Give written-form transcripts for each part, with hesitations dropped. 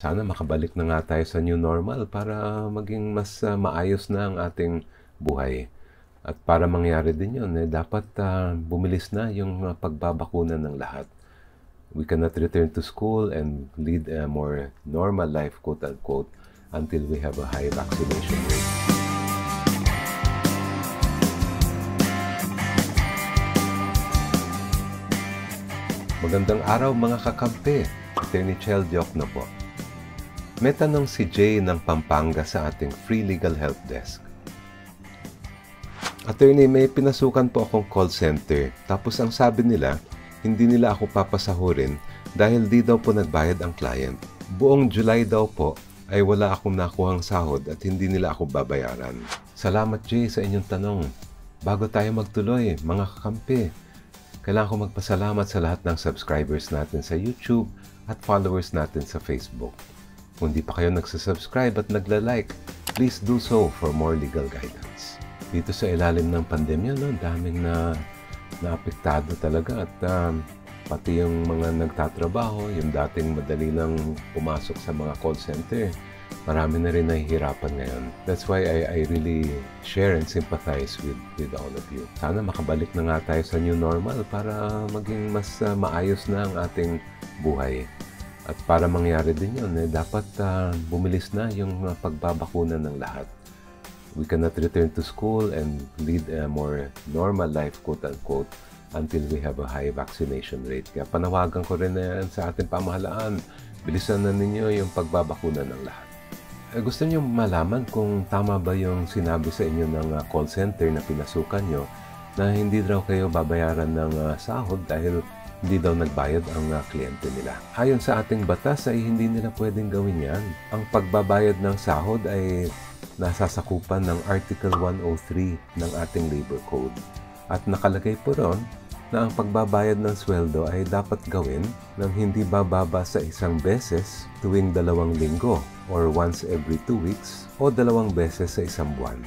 Sana makabalik na nga tayo sa new normal para maging mas maayos na ang ating buhay. At para mangyari din yun, dapat bumilis na yung pagbabakuna ng lahat. We cannot return to school and lead a more normal life, quote-unquote, until we have a high vaccination rate. Magandang araw mga kakampi. Attorney Chel Diokno po. May tanong si Jay ng Pampanga sa ating Free Legal Help Desk. Attorney, may pinasukan po akong call center. Tapos ang sabi nila, hindi nila ako papasahurin dahil di daw po nagbayad ang client. Buong July daw po ay wala akong nakuhang sahod at hindi nila ako babayaran. Salamat Jay sa inyong tanong. Bago tayo magtuloy, mga kakampi, kailangan ko magpasalamat sa lahat ng subscribers natin sa YouTube at followers natin sa Facebook. Kung di pa kayo nagsasubscribe at nagla-like, please do so for more legal guidance. Dito sa ilalim ng pandemya, daming naapektado talaga at pati yung mga nagtatrabaho, yung dating madali lang pumasok sa mga call center, marami na rin nahihirapan ngayon. That's why I really share and sympathize with all of you. Sana makabalik na nga tayo sa new normal para maging mas maayos na ang ating buhay. At para mangyari din yun, dapat bumilis na yung pagbabakuna ng lahat. We cannot return to school and lead a more normal life, quote-unquote, until we have a high vaccination rate. Kaya panawagan ko rin na sa ating pamahalaan, bilisan na ninyo yung pagbabakuna ng lahat. Gusto niyo malaman kung tama ba yung sinabi sa inyo ng call center na pinasukan nyo na hindi daw kayo babayaran ng sahod dahil hindi daw nagbayad ang kliyente nila. Ayon sa ating batas ay hindi nila pwedeng gawin yan. Ang pagbabayad ng sahod ay nasasakupan ng Article 103 ng ating Labor Code. At nakalagay po ron na ang pagbabayad ng sweldo ay dapat gawin ng hindi bababa sa isang beses tuwing 2 linggo or once every 2 weeks o 2 beses sa isang buwan,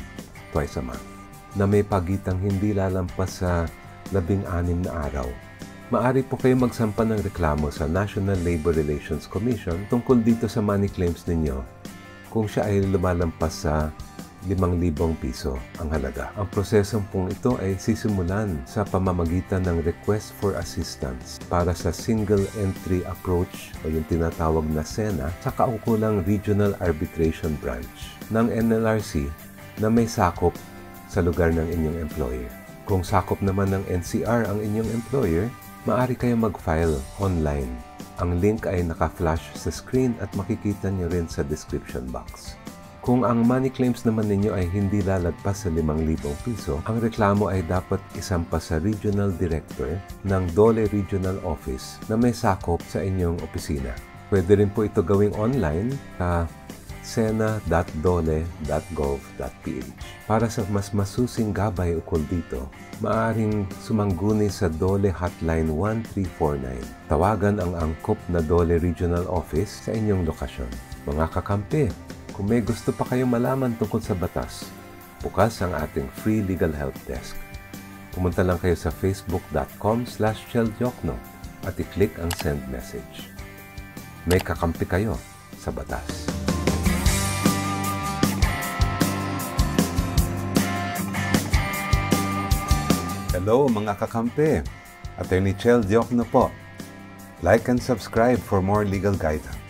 twice a month, na may pagitang hindi lalampas sa 16 na araw. Maaari po kayo magsampa ng reklamo sa National Labor Relations Commission tungkol dito sa money claims ninyo kung siya ay lumalampas sa 5,000 piso ang halaga. Ang prosesong pong ito ay sisimulan sa pamamagitan ng Request for Assistance para sa Single Entry Approach o yung tinatawag na SENA sa kaukulang Regional Arbitration Branch ng NLRC na may sakop sa lugar ng inyong employer. Kung sakop naman ng NCR ang inyong employer, maaari kayo mag-file online. Ang link ay naka-flash sa screen at makikita nyo rin sa description box. Kung ang money claims naman ninyo ay hindi lalagpas sa 5,000 piso, ang reklamo ay dapat isampa sa Regional Director ng DOLE Regional Office na may sakop sa inyong opisina. Pwede rin po ito gawing online sa sena.dole.gov.ph. Para sa mas masusing gabay ukol dito, maaaring sumangguni sa DOLE Hotline 1349. Tawagan ang angkop na DOLE Regional Office sa inyong lokasyon. Mga kakampi, kung may gusto pa kayong malaman tungkol sa batas, bukas ang ating Free Legal Help Desk. Pumunta lang kayo sa facebook.com/cheldiokno at i-click ang send message. May kakampi kayo sa batas. Hello mga kakampi! Attorney Chel Diokno po. Like and subscribe for more legal guidance.